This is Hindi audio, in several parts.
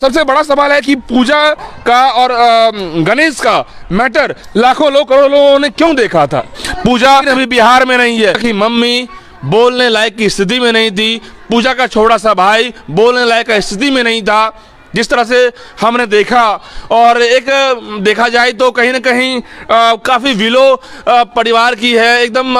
सबसे बड़ा सवाल है कि पूजा का और गणेश का मैटर लाखों लोग करोड़ों लोगों ने क्यों देखा था। पूजा अभी बिहार में नहीं है कि मम्मी बोलने लायक की स्थिति में नहीं थी, पूजा का छोटा सा भाई बोलने लायक की स्थिति में नहीं था, जिस तरह से हमने देखा। और एक देखा जाए तो कहीं ना कहीं काफ़ी विलो परिवार की है, एकदम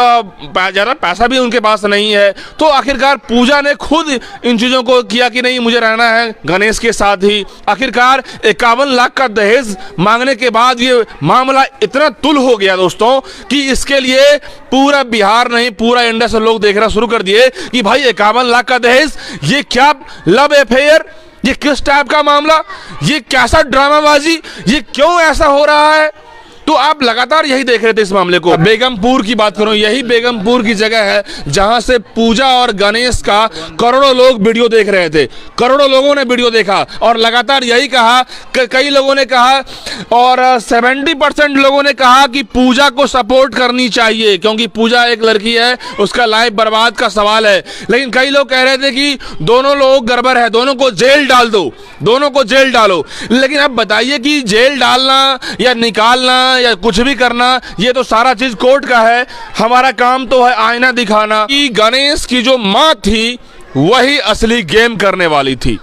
ज़्यादा पैसा भी उनके पास नहीं है। तो आखिरकार पूजा ने खुद इन चीज़ों को किया कि नहीं मुझे रहना है गणेश के साथ ही। आखिरकार 51 लाख का दहेज मांगने के बाद ये मामला इतना तुल हो गया दोस्तों कि इसके लिए पूरा बिहार नहीं पूरा इंडिया से लोग देखना शुरू कर दिए कि भाई 51 लाख का दहेज, ये क्या लव अफेयर, ये किस टाइप का मामला, ये कैसा ड्रामाबाजी, ये क्यों ऐसा हो रहा है। तो आप लगातार यही देख रहे थे इस मामले को। बेगमपुर की बात करूं, यही बेगमपुर की जगह है जहां से पूजा और गणेश का करोड़ों लोग वीडियो देख रहे थे। करोड़ों लोगों ने वीडियो देखा और लगातार यही कहा, कई लोगों ने कहा और 70% लोगों ने कहा कि पूजा को सपोर्ट करनी चाहिए क्योंकि पूजा एक लड़की है, उसका लाइफ बर्बाद का सवाल है। लेकिन कई लोग कह रहे थे कि दोनों लोग गड़बड़ है, दोनों को जेल डाल दो, दोनों को जेल डालो। लेकिन अब बताइए कि जेल डालना या निकालना या कुछ भी करना, ये तो सारा चीज कोर्ट का है। हमारा काम तो है आईना दिखाना कि गणेश की जो मां थी वही असली गेम करने वाली थी।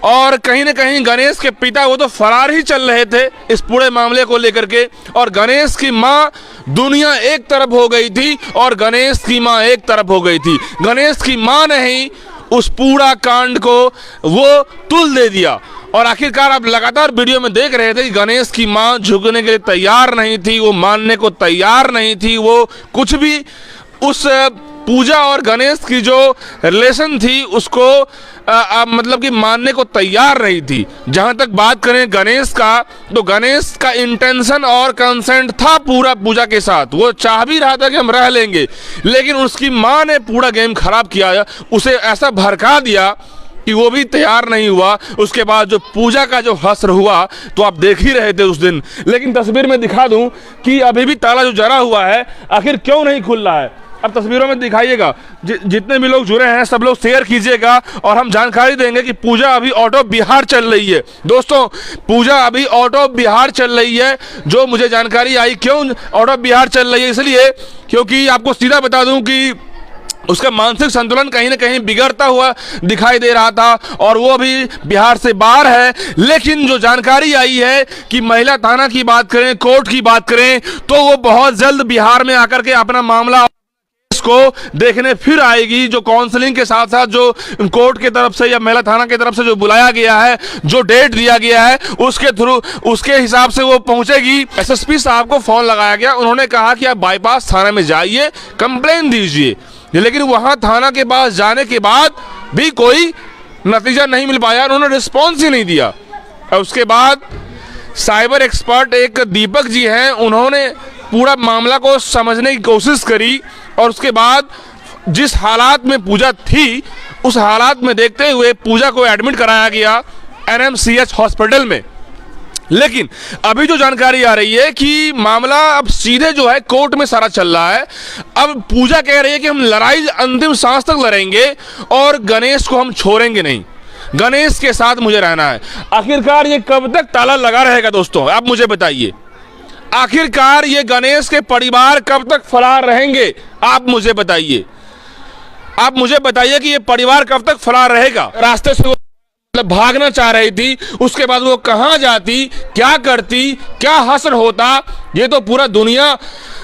और कहीं ना कहीं गणेश के पिता वो तो फरार ही चल रहे थे इस पूरे मामले को लेकर के, और गणेश की मां दुनिया एक तरफ हो गई थी और गणेश की मां एक तरफ हो गई थी। गणेश की मां ने ही उस पूरा कांड को वो तुल दे दिया। और आखिरकार आप लगातार वीडियो में देख रहे थे कि गणेश की मां झुकने के लिए तैयार नहीं थी, वो मानने को तैयार नहीं थी, वो कुछ भी उस पूजा और गणेश की जो रिलेशन थी उसको मतलब कि मानने को तैयार नहीं थी। जहां तक बात करें गणेश का, तो गणेश का इंटेंशन और कंसेंट था पूरा पूजा के साथ, वो चाह भी रहा था कि हम रह लेंगे, लेकिन उसकी मां ने पूरा गेम खराब किया, उसे ऐसा भड़का दिया कि वो भी तैयार नहीं हुआ। उसके बाद जो पूजा का जो हश्र हुआ तो आप देख ही रहे थे उस दिन। लेकिन तस्वीर में दिखा दूं कि अभी भी ताला जो जड़ा हुआ है आखिर क्यों नहीं खुल रहा है। अब तस्वीरों में दिखाइएगा, जितने भी लोग जुड़े हैं सब लोग शेयर कीजिएगा और हम जानकारी देंगे कि पूजा अभी आउट ऑफ बिहार चल रही है। दोस्तों पूजा अभी आउट ऑफ बिहार चल रही है, जो मुझे जानकारी आई। क्यों आउट ऑफ बिहार चल रही है? इसलिए क्योंकि आपको सीधा बता दूं कि उसका मानसिक संतुलन कहीं ना कहीं बिगड़ता हुआ दिखाई दे रहा था और वो भी बिहार से बाहर है। लेकिन जो जानकारी आई है कि महिला थाना की बात करें, कोर्ट की बात करें, तो वो बहुत जल्द बिहार में आकर के अपना मामला को देखने फिर आएगी। जो काउंसलिंग के साथ साथ जो कोर्ट की तरफ से या महिला थाना की तरफ से जो बुलाया गया है, जो डेट दिया गया है, उसके थ्रू उसके हिसाब से वो पहुंचेगी। एसएसपी साहब को फोन लगाया गया, उन्होंने कहा कि आप बाईपास थाना में जाइए, कंप्लेन दीजिए। लेकिन वहां थाना के पास जाने के बाद भी कोई नतीजा नहीं मिल पाया, उन्होंने रिस्पॉन्स ही नहीं दिया। और उसके बाद साइबर एक्सपर्ट एक दीपक जी हैं, उन्होंने पूरा मामला को समझने की कोशिश करी और उसके बाद जिस हालात में पूजा थी उस हालात में देखते हुए पूजा को एडमिट कराया गया एनएमसीएच हॉस्पिटल में। लेकिन अभी जो जानकारी आ रही है कि मामला अब सीधे जो है कोर्ट में सारा चल रहा है। अब पूजा कह रही है कि हम लड़ाई अंतिम सांस तक लड़ेंगे और गणेश को हम छोड़ेंगे नहीं, गणेश के साथ मुझे रहना है। आखिरकार ये कब तक ताला लगा रहेगा दोस्तों, आप मुझे बताइए। आखिरकार ये गणेश के परिवार कब तक फरार रहेंगे, आप मुझे बताइए। आप मुझे बताइए कि ये परिवार कब तक फरार रहेगा। रास्ते से मतलब भागना चाह रही थी, उसके बाद वो कहां जाती, क्या करती, क्या हश्र होता, ये तो पूरा दुनिया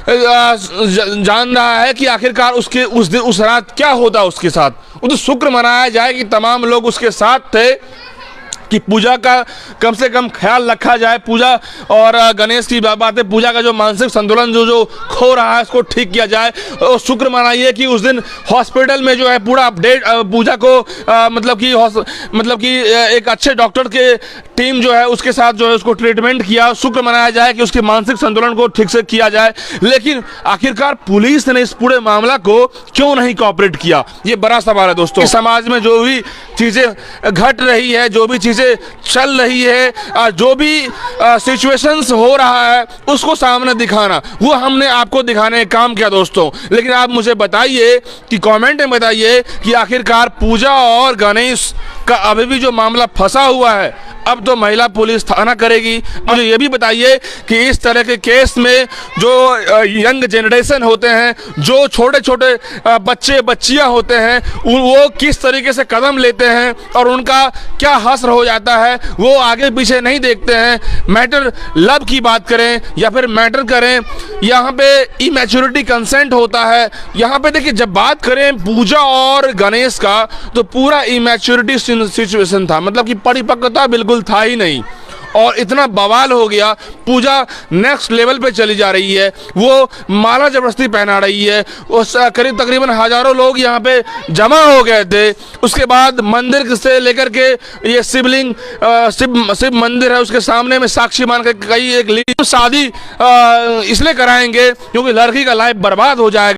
जान रहा है कि आखिरकार उसके उस दिन उस रात क्या होता उसके साथ। वो तो शुक्र मनाया जाए कि तमाम लोग उसके साथ थे, कि पूजा का कम से कम ख्याल रखा जाए। पूजा और गणेश की बात है, पूजा का जो मानसिक संतुलन जो खो रहा है उसको ठीक किया जाए। और शुक्र मनाइए कि उस दिन हॉस्पिटल में जो है पूरा अपडेट पूजा को मतलब कि एक अच्छे डॉक्टर के टीम जो है उसके साथ जो है उसको ट्रीटमेंट किया। शुक्र मनाया जाए कि उसके मानसिक संतुलन को ठीक से किया जाए। लेकिन आखिरकार पुलिस ने इस पूरे मामला को क्यों नहीं कोऑपरेट किया, ये बड़ा सवाल है दोस्तों। समाज में जो भी चीज़ें घट रही है, जो भी चीज़ें चल रही है, जो भी सिचुएशंस हो रहा है उसको सामने दिखाना, वो हमने आपको दिखाने का काम किया दोस्तों। लेकिन आप मुझे बताइए कि कमेंट में बताइए कि आखिरकार पूजा और गणेश का अभी भी जो मामला फंसा हुआ है, अब तो महिला पुलिस थाना करेगी। मुझे ये भी बताइए कि इस तरह के केस में जो यंग जनरेशन होते हैं, जो छोटे छोटे बच्चे बच्चियां होते हैं, वो किस तरीके से कदम लेते हैं और उनका क्या हश्र हो जाता है, वो आगे पीछे नहीं देखते हैं। मैटर लव की बात करें या फिर मैटर करें, यहाँ पे इमैच्योरिटी कंसेंट होता है। यहाँ पे देखिए, जब बात करें पूजा और गणेश का, तो पूरा इमैच्योरिटी सिचुएशन था, मतलब कि परिपक्वता बिल्कुल था ही नहीं और इतना बवाल हो गया। पूजा नेक्स्ट लेवल पे चली जा रही है, वो माला जबरदस्ती पहना रही है। उस करीब तकरीबन हजारों लोग यहाँ पे जमा हो गए थे। उसके बाद मंदिर से लेकर के ये शिवलिंग शिव मंदिर है, उसके सामने में साक्षी मान के कई एक शादी इसलिए कराएंगे क्योंकि लड़की का लाइफ बर्बाद हो जाएगा।